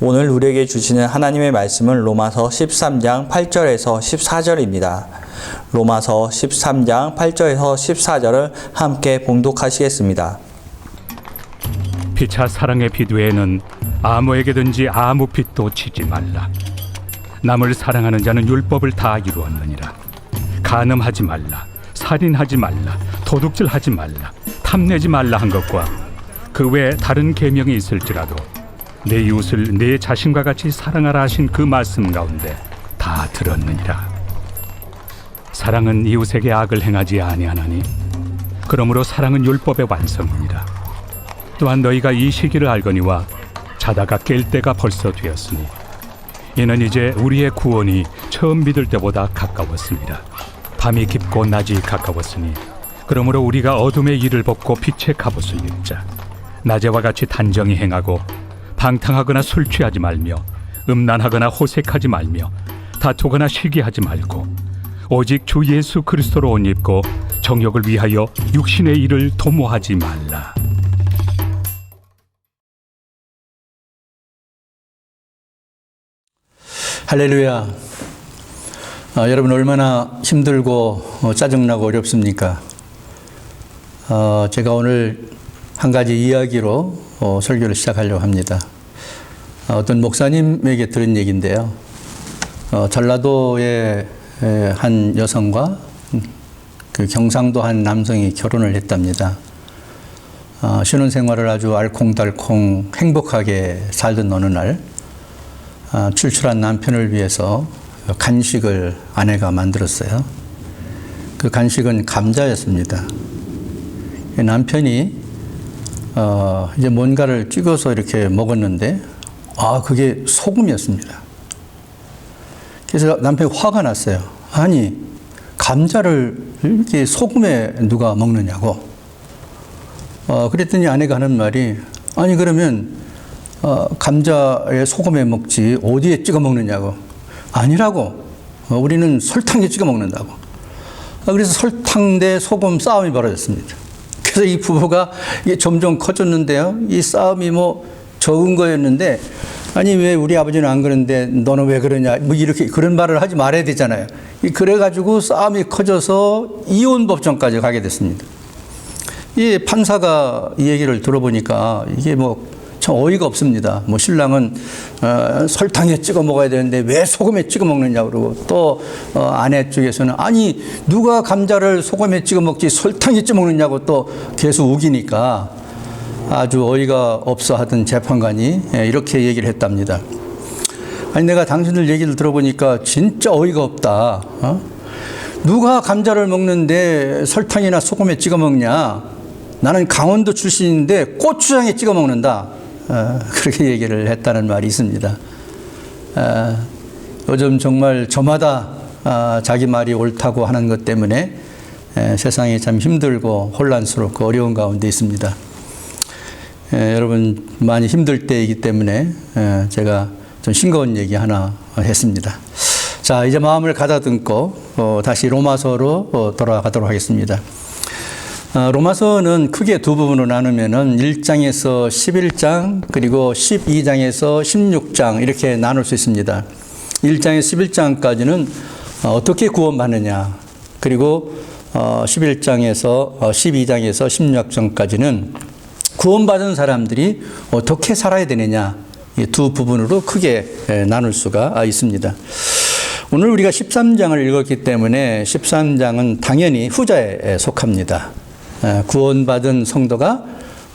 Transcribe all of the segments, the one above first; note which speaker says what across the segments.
Speaker 1: 오늘 우리에게 주시는 하나님의 말씀은 로마서 13장 8절에서 14절입니다. 로마서 13장 8절에서 14절을 함께 봉독하시겠습니다.
Speaker 2: 피차 사랑의 비두에는 아무에게든지 아무 빚도 지지 말라. 남을 사랑하는 자는 율법을 다 이루었느니라. 간음하지 말라, 살인하지 말라, 도둑질하지 말라, 탐내지 말라 한 것과 그 외에 다른 계명이 있을지라도 내 이웃을 내 자신과 같이 사랑하라 하신 그 말씀 가운데 다 들었느니라. 사랑은 이웃에게 악을 행하지 아니하나니 그러므로 사랑은 율법의 완성이니라. 또한 너희가 이 시기를 알거니와 자다가 깰 때가 벌써 되었으니 이는 이제 우리의 구원이 처음 믿을 때보다 가까웠습니다. 밤이 깊고 낮이 가까웠으니 그러므로 우리가 어둠의 일을 벗고 빛의 갑옷을 입자. 낮에와 같이 단정히 행하고 방탕하거나 술 취하지 말며 음란하거나 호색하지 말며 다투거나 시기하지 말고 오직 주 예수 그리스도로 옷 입고 정욕을 위하여 육신의 일을 도모하지 말라.
Speaker 3: 할렐루야. 여러분 얼마나 힘들고 짜증나고 어렵습니까? 제가 오늘 한 가지 이야기로 설교를 시작하려고 합니다. 어떤 목사님에게 들은 얘기인데요. 전라도의 한 여성과 그 경상도 한 남성이 결혼을 했답니다. 신혼생활을 아주 알콩달콩 행복하게 살던 어느 날 출출한 남편을 위해서 간식을 아내가 만들었어요. 그 간식은 감자였습니다. 남편이 이제 뭔가를 찍어서 이렇게 먹었는데 그게 소금이었습니다. 그래서 남편이 화가 났어요. 아니, 감자를 이렇게 소금에 누가 먹느냐고. 그랬더니 아내가 하는 말이 아니 그러면 감자에 소금에 먹지 어디에 찍어 먹느냐고. 아니라고. 우리는 설탕에 찍어 먹는다고. 그래서 설탕 대 소금 싸움이 벌어졌습니다. 그래서 이 부부가 이게 점점 커졌는데요. 이 싸움이 적은 거였는데 아니 왜 우리 아버지는 안 그러는데 너는 왜 그러냐 이렇게 그런 말을 하지 말아야 되잖아요. 그래가지고 싸움이 커져서 이혼 법정까지 가게 됐습니다. 이 판사가 이 얘기를 들어보니까 이게 참 어이가 없습니다. 신랑은 설탕에 찍어 먹어야 되는데 왜 소금에 찍어 먹느냐 그러고 또 아내 쪽에서는 아니 누가 감자를 소금에 찍어 먹지 설탕에 찍어 먹느냐고 또 계속 우기니까 아주 어이가 없어 하던 재판관이 이렇게 얘기를 했답니다. 아니 내가 당신들 얘기를 들어보니까 진짜 어이가 없다. 누가 감자를 먹는데 설탕이나 소금에 찍어 먹냐. 나는 강원도 출신인데 고추장에 찍어 먹는다. 그렇게 얘기를 했다는 말이 있습니다. 요즘 정말 저마다 자기 말이 옳다고 하는 것 때문에 세상이 참 힘들고 혼란스럽고 어려운 가운데 있습니다. 여러분 많이 힘들 때이기 때문에 제가 좀 싱거운 얘기 하나 했습니다. 자, 이제 마음을 가다듬고 다시 로마서로 돌아가도록 하겠습니다. 로마서는 크게 두 부분으로 나누면은 1장에서 11장 그리고 12장에서 16장 이렇게 나눌 수 있습니다. 1장에서 11장까지는 어떻게 구원받느냐 그리고 11장에서 12장에서 16장까지는 구원받은 사람들이 어떻게 살아야 되느냐 이 두 부분으로 크게 나눌 수가 있습니다. 오늘 우리가 13장을 읽었기 때문에 13장은 당연히 후자에 속합니다. 구원받은 성도가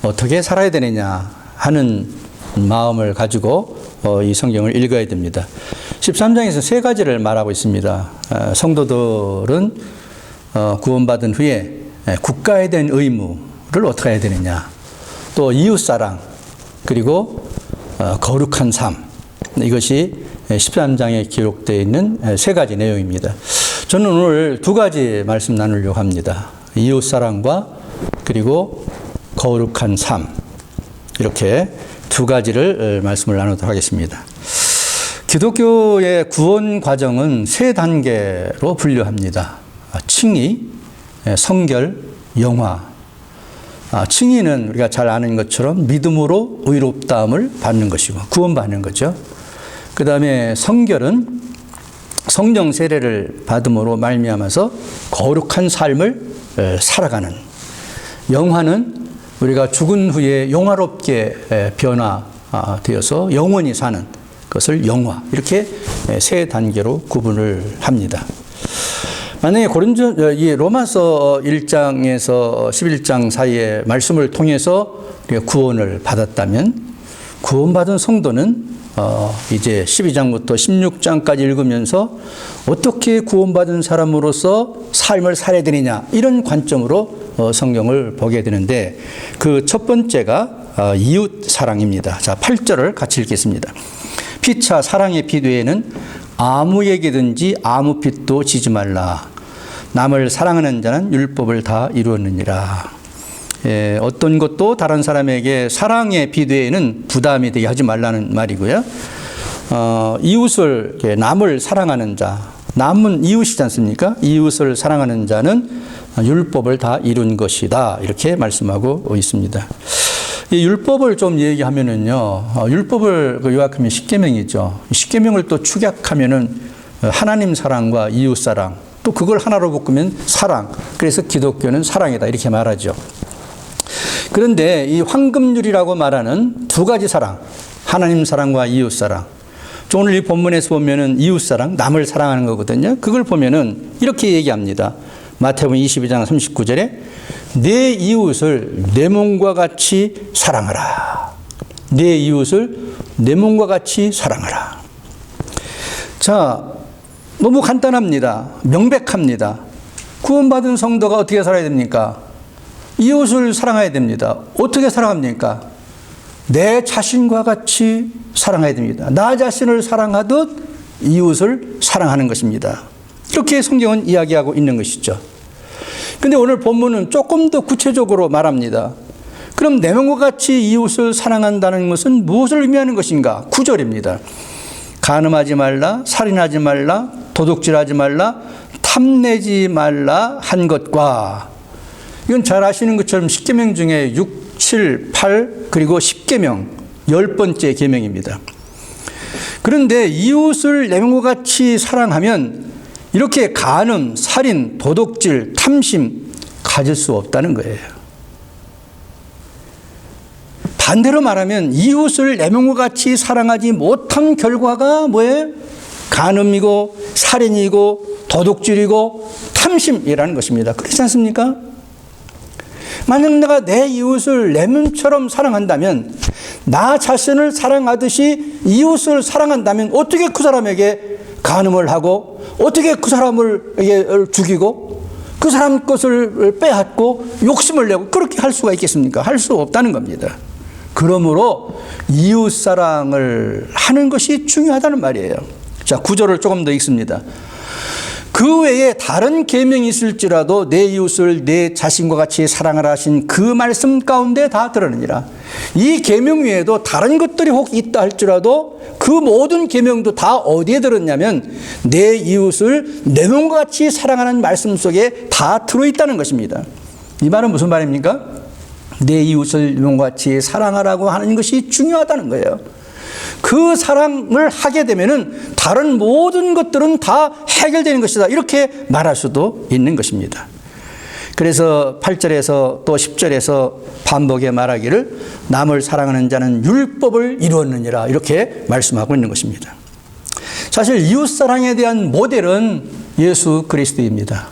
Speaker 3: 어떻게 살아야 되느냐 하는 마음을 가지고 이 성경을 읽어야 됩니다. 13장에서 세 가지를 말하고 있습니다. 성도들은 구원받은 후에 국가에 대한 의무를 어떻게 해야 되느냐, 또 이웃사랑, 그리고 거룩한 삶, 이것이 13장에 기록되어 있는 세 가지 내용입니다. 저는 오늘 두 가지 말씀 나누려고 합니다. 이웃사랑과 그리고 거룩한 삶, 이렇게 두 가지를 말씀을 나누도록 하겠습니다. 기독교의 구원 과정은 세 단계로 분류합니다. 칭의, 성결, 영화. 증인은 우리가 잘 아는 것처럼 믿음으로 의롭다함을 받는 것이고 구원받는 거죠. 그 다음에 성결은 성령 세례를 받음으로 말미암아서 거룩한 삶을 살아가는, 영화는 우리가 죽은 후에 영화롭게 변화되어서 영원히 사는 것을 영화, 이렇게 세 단계로 구분을 합니다. 만약에 이 로마서 1장에서 11장 사이의 말씀을 통해서 우리가 구원을 받았다면, 구원받은 성도는 이제 12장부터 16장까지 읽으면서 어떻게 구원받은 사람으로서 삶을 살아야 되느냐, 이런 관점으로 성경을 보게 되는데, 그 첫 번째가 이웃 사랑입니다. 자, 8절을 같이 읽겠습니다. 피차 사랑의 비두에는 아무에게든지 아무 빚도 지지 말라. 남을 사랑하는 자는 율법을 다 이루었느니라. 어떤 것도 다른 사람에게 사랑의 비두에는 부담이 되게 하지 말라는 말이고요. 이웃을, 남을 사랑하는 자, 남은 이웃이지 않습니까? 이웃을 사랑하는 자는 율법을 다 이룬 것이다, 이렇게 말씀하고 있습니다. 이 율법을 좀 얘기하면은요, 율법을 요약하면 십계명이죠. 십계명을 또 축약하면은 하나님 사랑과 이웃 사랑, 또 그걸 하나로 묶으면 사랑. 그래서 기독교는 사랑이다, 이렇게 말하죠. 그런데 이 황금률이라고 말하는 두 가지 사랑, 하나님 사랑과 이웃 사랑. 오늘 이 본문에서 보면은 이웃 사랑, 남을 사랑하는 거거든요. 그걸 보면은 이렇게 얘기합니다. 마태복음 22장 39절에 내 이웃을 내 몸과 같이 사랑하라. 내 이웃을 내 몸과 같이 사랑하라. 자, 너무 간단합니다. 명백합니다. 구원받은 성도가 어떻게 살아야 됩니까? 이웃을 사랑해야 됩니다. 어떻게 사랑합니까? 내 자신과 같이 사랑해야 됩니다. 나 자신을 사랑하듯 이웃을 사랑하는 것입니다. 이렇게 성경은 이야기하고 있는 것이죠. 근데 오늘 본문은 조금 더 구체적으로 말합니다. 그럼 내 몸과 같이 이웃을 사랑한다는 것은 무엇을 의미하는 것인가? 9절입니다. 간음하지 말라, 살인하지 말라, 도둑질하지 말라, 탐내지 말라 한 것과, 이건 잘 아시는 것처럼 십계명 중에 6, 7, 8 그리고 10계명 10번째 계명입니다. 그런데 이웃을 내 몸과 같이 사랑하면 이렇게 간음, 살인, 도둑질, 탐심 가질 수 없다는 거예요. 반대로 말하면 이웃을 내 몸과 같이 사랑하지 못한 결과가 뭐예요? 간음이고 살인이고 도둑질이고 탐심이라는 것입니다. 그렇지 않습니까? 만약 내가 내 이웃을 내 몸처럼 사랑한다면, 나 자신을 사랑하듯이 이웃을 사랑한다면 어떻게 그 사람에게 간음을 하고, 어떻게 그 사람을 죽이고, 그 사람 것을 빼앗고 욕심을 내고 그렇게 할 수가 있겠습니까? 할 수 없다는 겁니다. 그러므로 이웃 사랑을 하는 것이 중요하다는 말이에요. 자, 9절을 조금 더 읽습니다. 그 외에 다른 계명이 있을지라도 내 이웃을 내 자신과 같이 사랑하라 하신 그 말씀 가운데 다 들으느니라. 이 계명 외에도 다른 것들이 혹 있다 할지라도 그 모든 계명도 다 어디에 들었냐면 내 이웃을 내 몸과 같이 사랑하는 말씀 속에 다 들어있다는 것입니다. 이 말은 무슨 말입니까? 내 이웃을 내 몸과 같이 사랑하라고 하는 것이 중요하다는 거예요. 그 사랑을 하게 되면은 다른 모든 것들은 다 해결되는 것이다, 이렇게 말할 수도 있는 것입니다. 그래서 8절에서 또 10절에서 반복에 말하기를 남을 사랑하는 자는 율법을 이루었느니라, 이렇게 말씀하고 있는 것입니다. 사실 이웃사랑에 대한 모델은 예수 그리스도입니다.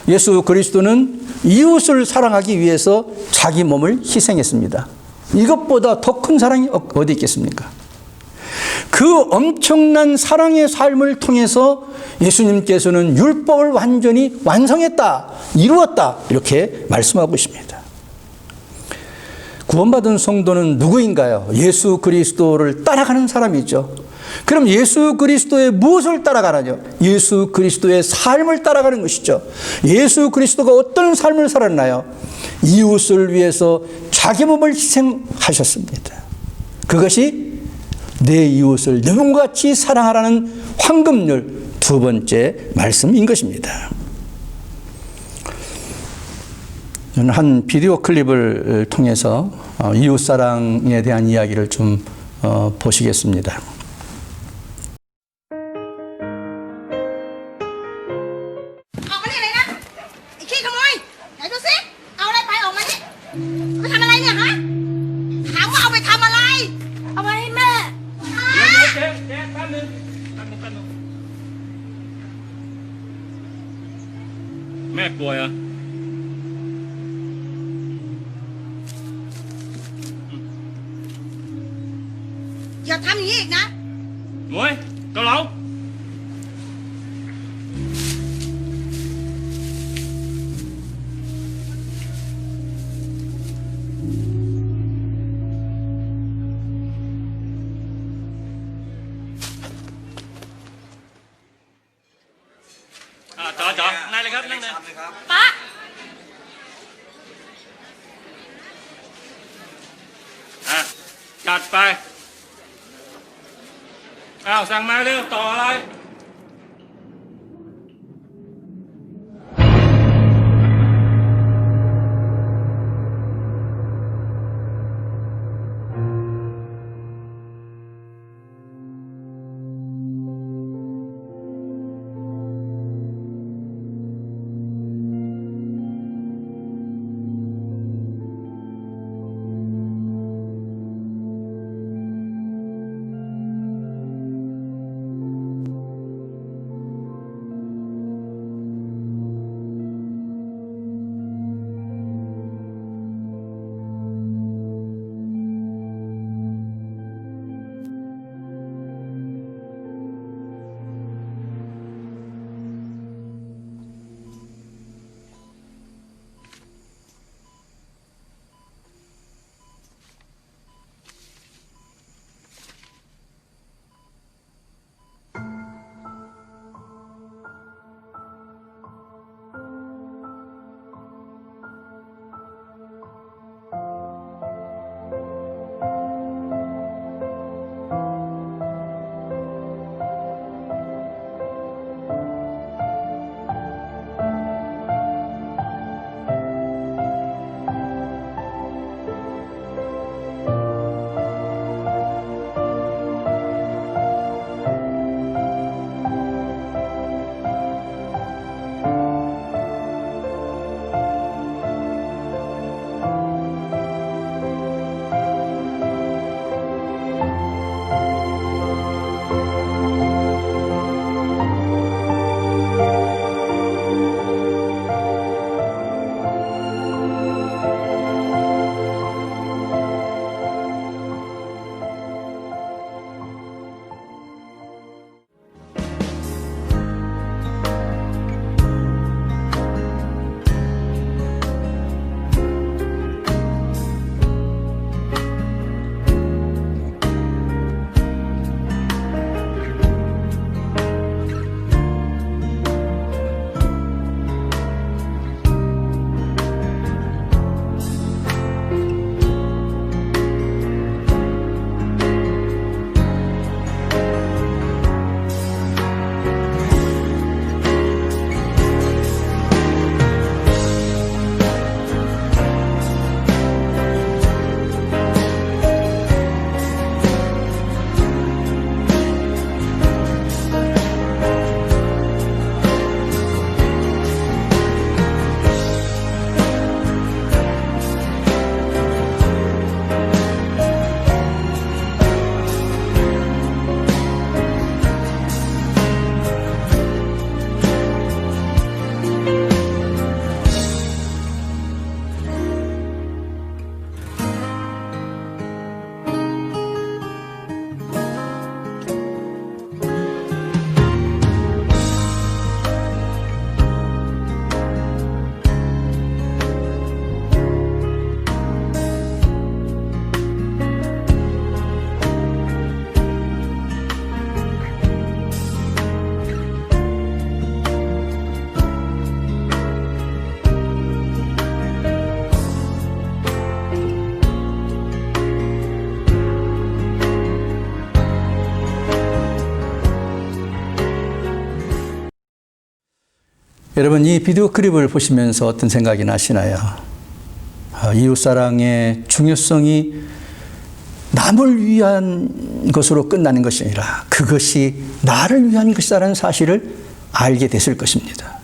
Speaker 3: 예수 그리스도는 이웃을 사랑하기 위해서 자기 몸을 희생했습니다. 이것보다 더 큰 사랑이 어디 있겠습니까? 그 엄청난 사랑의 삶을 통해서 예수님께서는 율법을 완전히 완성했다, 이루었다, 이렇게 말씀하고 있습니다. 구원받은 성도는 누구인가요? 예수 그리스도를 따라가는 사람이죠. 그럼 예수 그리스도의 무엇을 따라가나요? 예수 그리스도의 삶을 따라가는 것이죠. 예수 그리스도가 어떤 삶을 살았나요? 이웃을 위해서 자기 몸을 희생하셨습니다. 그것이 내 이웃을 내 몸과 같이 사랑하라는 황금률 두 번째 말씀인 것입니다. 한 비디오 클립을 통해서 이웃사랑에 대한 이야기를 좀 보시겠습니다.
Speaker 4: ออกมานี่เลยนะไอ้ขี้ขโมยไหนดูสิเอาอะไรไปออกมานี่ไปทำอะไรเนี่ยฮะถามว่าเอาไปทำอะไรเอาไปให้แม่ฮะ
Speaker 2: เจ๊แป๊บนึงแม่ป่วยเหรอ
Speaker 4: อย่าทำอย่างนี้อีกนะ
Speaker 2: หมวยเกาเหลา จ๋อนั่งเลยครับนั่งเลย
Speaker 4: ป๊า
Speaker 2: จัดไป สั่งมาเร็วต่ออะไร
Speaker 3: 여러분 이 비디오 클립을 보시면서 어떤 생각이 나시나요? 이웃사랑의 중요성이 남을 위한 것으로 끝나는 것이 아니라 그것이 나를 위한 것이라는 사실을 알게 됐을 것입니다.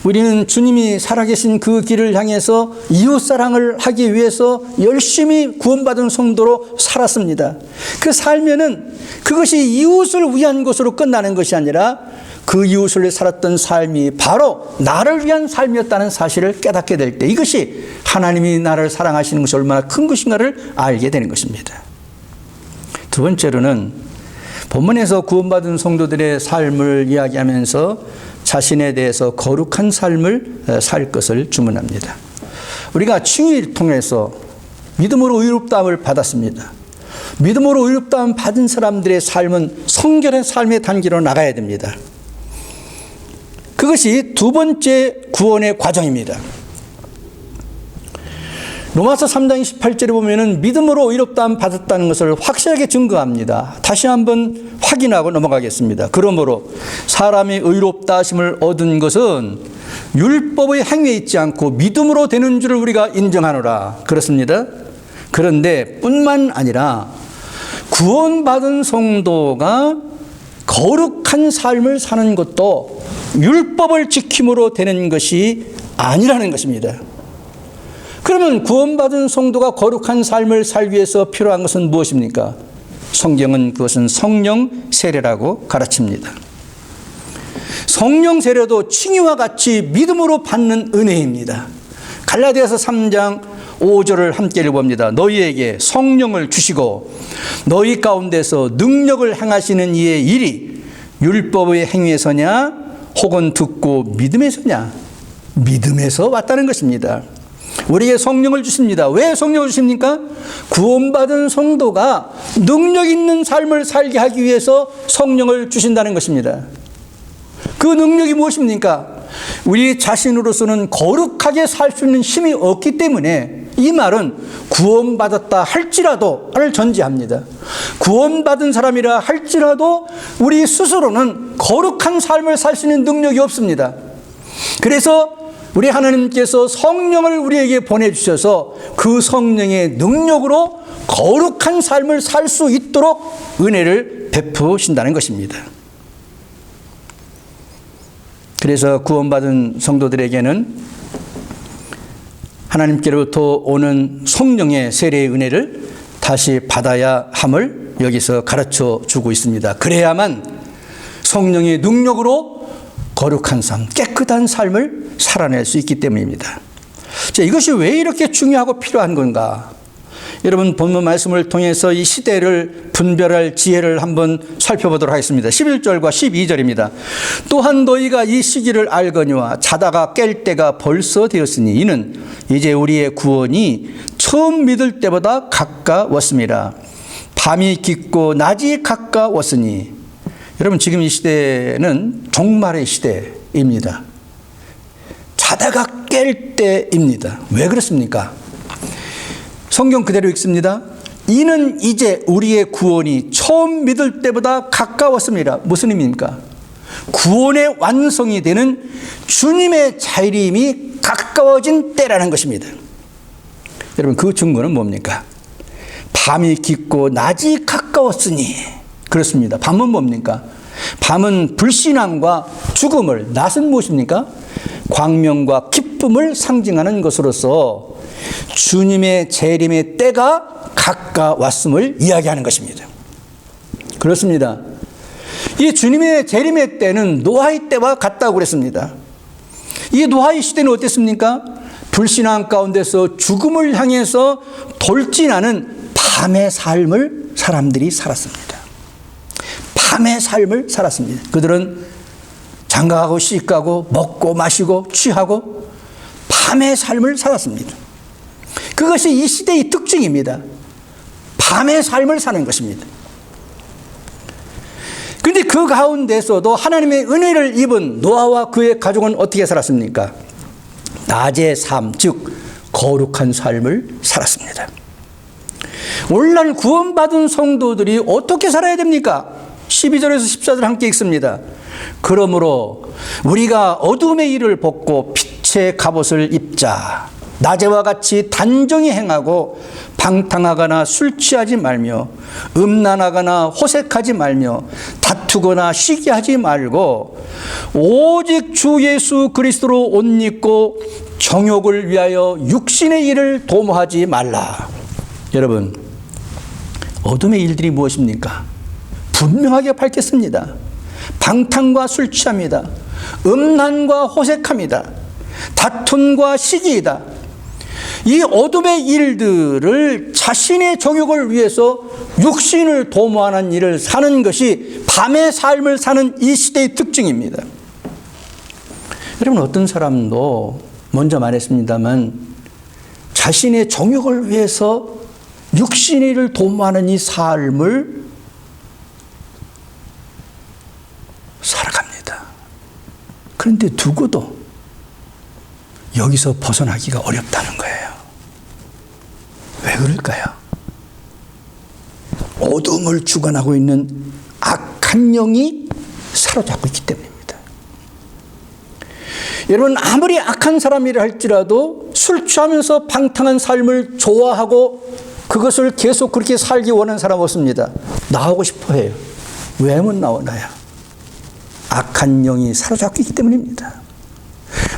Speaker 3: 우리는 주님이 살아계신 그 길을 향해서 이웃사랑을 하기 위해서 열심히 구원받은 성도로 살았습니다. 그 살면은 그것이 이웃을 위한 것으로 끝나는 것이 아니라 그 이웃을 살았던 삶이 바로 나를 위한 삶이었다는 사실을 깨닫게 될 때 이것이 하나님이 나를 사랑하시는 것이 얼마나 큰 것인가를 알게 되는 것입니다. 두 번째로는 본문에서 구원받은 성도들의 삶을 이야기하면서 자신에 대해서 거룩한 삶을 살 것을 주문합니다. 우리가 칭의를 통해서 믿음으로 의롭다함을 받았습니다. 믿음으로 의롭다함 받은 사람들의 삶은 성결한 삶의 단계로 나가야 됩니다. 그것이 두 번째 구원의 과정입니다. 로마서 3장 28절에 보면은 믿음으로 의롭다함 받았다는 것을 확실하게 증거합니다. 다시 한번 확인하고 넘어가겠습니다. 그러므로 사람이 의롭다 하심을 얻은 것은 율법의 행위에 있지 않고 믿음으로 되는 줄을 우리가 인정하노라. 그렇습니다. 그런데 뿐만 아니라 구원받은 성도가 거룩한 삶을 사는 것도 율법을 지킴으로 되는 것이 아니라는 것입니다. 그러면 구원받은 성도가 거룩한 삶을 살기 위해서 필요한 것은 무엇입니까? 성경은 그것은 성령 세례라고 가르칩니다. 성령 세례도 칭의와 같이 믿음으로 받는 은혜입니다. 갈라디아서 3장 5절을 함께 읽어봅니다. 너희에게 성령을 주시고 너희 가운데서 능력을 행하시는 이의 일이 율법의 행위에서냐 혹은 듣고 믿음에서냐? 믿음에서 왔다는 것입니다. 우리에게 성령을 주십니다. 왜 성령을 주십니까? 구원받은 성도가 능력 있는 삶을 살게 하기 위해서 성령을 주신다는 것입니다. 그 능력이 무엇입니까? 우리 자신으로서는 거룩하게 살 수 있는 힘이 없기 때문에 이 말은 구원받았다 할지라도를 전제합니다. 구원받은 사람이라 할지라도 우리 스스로는 거룩한 삶을 살 수 있는 능력이 없습니다. 그래서 우리 하나님께서 성령을 우리에게 보내주셔서 그 성령의 능력으로 거룩한 삶을 살 수 있도록 은혜를 베푸신다는 것입니다. 그래서 구원받은 성도들에게는 하나님께로부터 오는 성령의 세례의 은혜를 다시 받아야 함을 여기서 가르쳐 주고 있습니다. 그래야만 성령의 능력으로 거룩한 삶, 깨끗한 삶을 살아낼 수 있기 때문입니다. 자, 이것이 왜 이렇게 중요하고 필요한 건가? 여러분 본문 말씀을 통해서 이 시대를 분별할 지혜를 한번 살펴보도록 하겠습니다. 11절과 12절입니다. 또한 너희가 이 시기를 알거니와 자다가 깰 때가 벌써 되었으니 이는 이제 우리의 구원이 처음 믿을 때보다 가까웠습니다. 밤이 깊고 낮이 가까웠으니 여러분 지금 이 시대는 종말의 시대입니다. 자다가 깰 때입니다. 왜 그렇습니까? 성경 그대로 읽습니다. 이는 이제 우리의 구원이 처음 믿을 때보다 가까웠습니다. 무슨 의미입니까? 구원의 완성이 되는 주님의 재림이 가까워진 때라는 것입니다. 여러분 그 증거는 뭡니까? 밤이 깊고 낮이 가까웠으니 그렇습니다. 밤은 뭡니까? 밤은 불신앙과 죽음을, 낮은 무엇입니까? 광명과 기쁨을 상징하는 것으로서 주님의 재림의 때가 가까웠음을 이야기하는 것입니다. 그렇습니다. 이 주님의 재림의 때는 노아의 때와 같다고 그랬습니다. 이 노아의 시대는 어땠습니까? 불신앙 가운데서 죽음을 향해서 돌진하는 밤의 삶을 사람들이 살았습니다. 밤의 삶을 살았습니다. 그들은 장가가고 시집가고 먹고 마시고 취하고 밤의 삶을 살았습니다. 그것이 이 시대의 특징입니다. 밤의 삶을 사는 것입니다. 그런데 그 가운데서도 하나님의 은혜를 입은 노아와 그의 가족은 어떻게 살았습니까? 낮의 삶, 즉 거룩한 삶을 살았습니다. 오늘날 구원받은 성도들이 어떻게 살아야 됩니까? 12절에서 14절 함께 읽습니다. 그러므로 우리가 어둠의 일을 벗고 빛의 갑옷을 입자. 낮에와 같이 단정히 행하고 방탕하거나 술 취하지 말며 음란하거나 호색하지 말며 다투거나 시기하지 말고 오직 주 예수 그리스도로 옷 입고 정욕을 위하여 육신의 일을 도모하지 말라. 여러분, 어둠의 일들이 무엇입니까? 분명하게 밝혔습니다. 방탕과 술 취합니다. 음란과 호색합니다. 다툼과 시기이다. 이 어둠의 일들을 자신의 정욕을 위해서 육신을 도모하는 일을 사는 것이 밤의 삶을 사는 이 시대의 특징입니다. 여러분, 어떤 사람도 먼저 말했습니다만 자신의 정욕을 위해서 육신의 일을 도모하는 이 삶을 살아갑니다. 그런데 두고도 여기서 벗어나기가 어렵다는 거예요. 왜 그럴까요? 어둠을 주관하고 있는 악한 영이 사로잡고 있기 때문입니다. 여러분, 아무리 악한 사람이라 할지라도 술 취하면서 방탕한 삶을 좋아하고 그것을 계속 그렇게 살기 원하는 사람 없습니다. 나오고 싶어 해요. 왜 못 나오나요? 악한 영이 사로잡고 있기 때문입니다.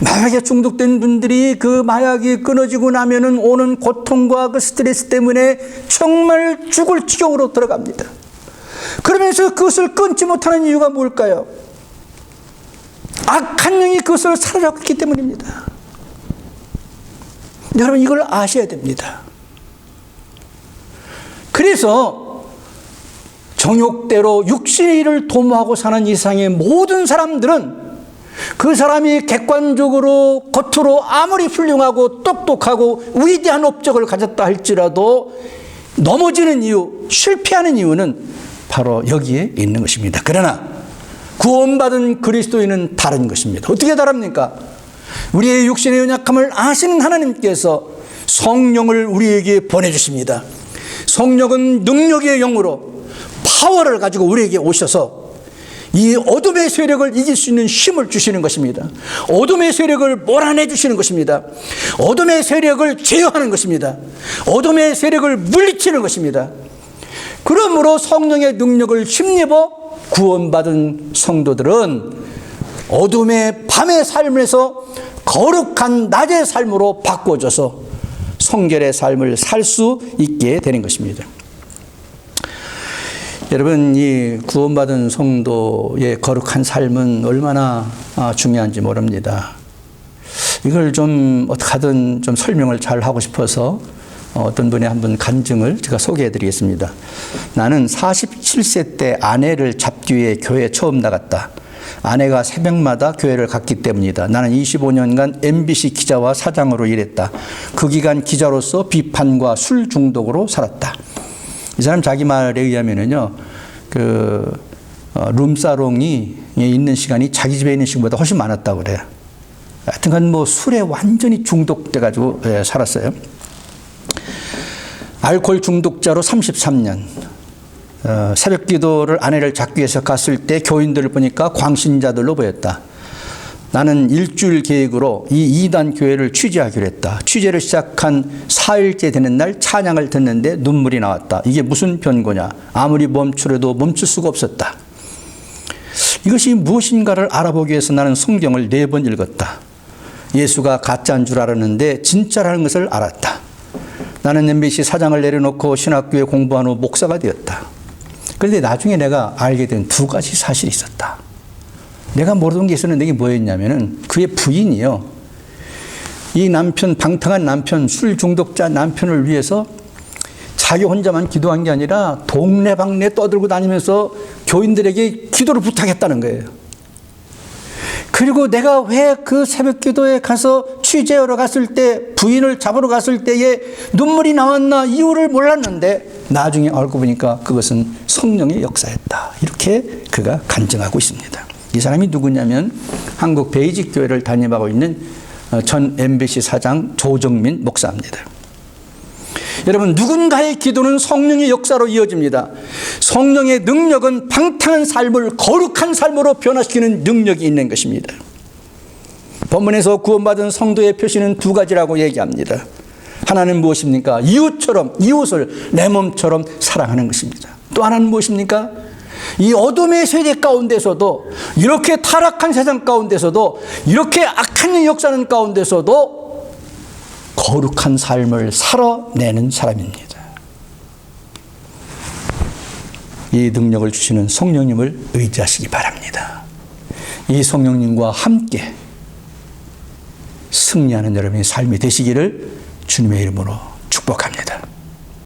Speaker 3: 마약에 중독된 분들이 그 마약이 끊어지고 나면은 오는 고통과 그 스트레스 때문에 정말 죽을 지경으로 들어갑니다. 그러면서 그것을 끊지 못하는 이유가 뭘까요? 악한 영이 그것을 사로잡고 있기 때문입니다. 여러분, 이걸 아셔야 됩니다. 그래서 정욕대로 육신의 일을 도모하고 사는 이상의 모든 사람들은 그 사람이 객관적으로 겉으로 아무리 훌륭하고 똑똑하고 위대한 업적을 가졌다 할지라도 넘어지는 이유, 실패하는 이유는 바로 여기에 있는 것입니다. 그러나 구원받은 그리스도인은 다른 것입니다. 어떻게 다릅니까? 우리의 육신의 연약함을 아시는 하나님께서 성령을 우리에게 보내주십니다. 성령은 능력의 영으로 파워를 가지고 우리에게 오셔서 이 어둠의 세력을 이길 수 있는 힘을 주시는 것입니다. 어둠의 세력을 몰아내 주시는 것입니다. 어둠의 세력을 제어하는 것입니다. 어둠의 세력을 물리치는 것입니다. 그러므로 성령의 능력을 힘입어 구원받은 성도들은 어둠의 밤의 삶에서 거룩한 낮의 삶으로 바꿔줘서 성결의 삶을 살 수 있게 되는 것입니다. 여러분, 이 구원받은 성도의 거룩한 삶은 얼마나 중요한지 모릅니다. 이걸 좀 어떻게 하든 좀 설명을 잘 하고 싶어서 어떤 분의 한번 간증을 제가 소개해 드리겠습니다. 나는 47세 때 아내를 잡기 위해 교회에 처음 나갔다. 아내가 새벽마다 교회를 갔기 때문이다. 나는 25년간 MBC 기자와 사장으로 일했다. 그 기간 기자로서 비판과 술 중독으로 살았다. 이 사람 자기 말에 의하면은요, 룸사롱이 있는 시간이 자기 집에 있는 시간보다 훨씬 많았다고 그래요. 하여튼간 뭐 술에 완전히 중독돼가지고 살았어요. 알코올 중독자로 33년. 새벽 기도를 아내를 잡기 위해서 갔을 때 교인들을 보니까 광신자들로 보였다. 나는 일주일 계획으로 이 2단 교회를 취재하기로 했다. 취재를 시작한 4일째 되는 날 찬양을 듣는데 눈물이 나왔다. 이게 무슨 변고냐? 아무리 멈추려도 멈출 수가 없었다. 이것이 무엇인가를 알아보기 위해서 나는 성경을 4번 읽었다. 예수가 가짜인 줄 알았는데 진짜라는 것을 알았다. 나는 MBC 사장을 내려놓고 신학교에 공부한 후 목사가 되었다. 그런데 나중에 내가 알게 된 2가지 사실이 있었다. 내가 모르던 게 있었는데 이게 뭐였냐면은 그의 부인이요. 이 남편, 방탕한 남편, 술 중독자 남편을 위해서 자기 혼자만 기도한 게 아니라 동네방네 떠들고 다니면서 교인들에게 기도를 부탁했다는 거예요. 그리고 내가 왜 그 새벽 기도에 가서 취재하러 갔을 때 부인을 잡으러 갔을 때에 눈물이 나왔나 이유를 몰랐는데 나중에 알고 보니까 그것은 성령의 역사였다. 이렇게 그가 간증하고 있습니다. 이 사람이 누구냐면 한국 베이직 교회를 담임하고 있는 전 MBC 사장 조정민 목사입니다. 여러분, 누군가의 기도는 성령의 역사로 이어집니다. 성령의 능력은 방탕한 삶을 거룩한 삶으로 변화시키는 능력이 있는 것입니다. 본문에서 구원받은 성도의 표시는 두 가지라고 얘기합니다. 하나는 무엇입니까? 이웃을 내 몸처럼 사랑하는 것입니다. 또 하나는 무엇입니까? 이 어둠의 세대 가운데서도, 이렇게 타락한 세상 가운데서도, 이렇게 악한 역사는 가운데서도 거룩한 삶을 살아내는 사람입니다. 이 능력을 주시는 성령님을 의지하시기 바랍니다. 이 성령님과 함께 승리하는 여러분의 삶이 되시기를 주님의 이름으로 축복합니다.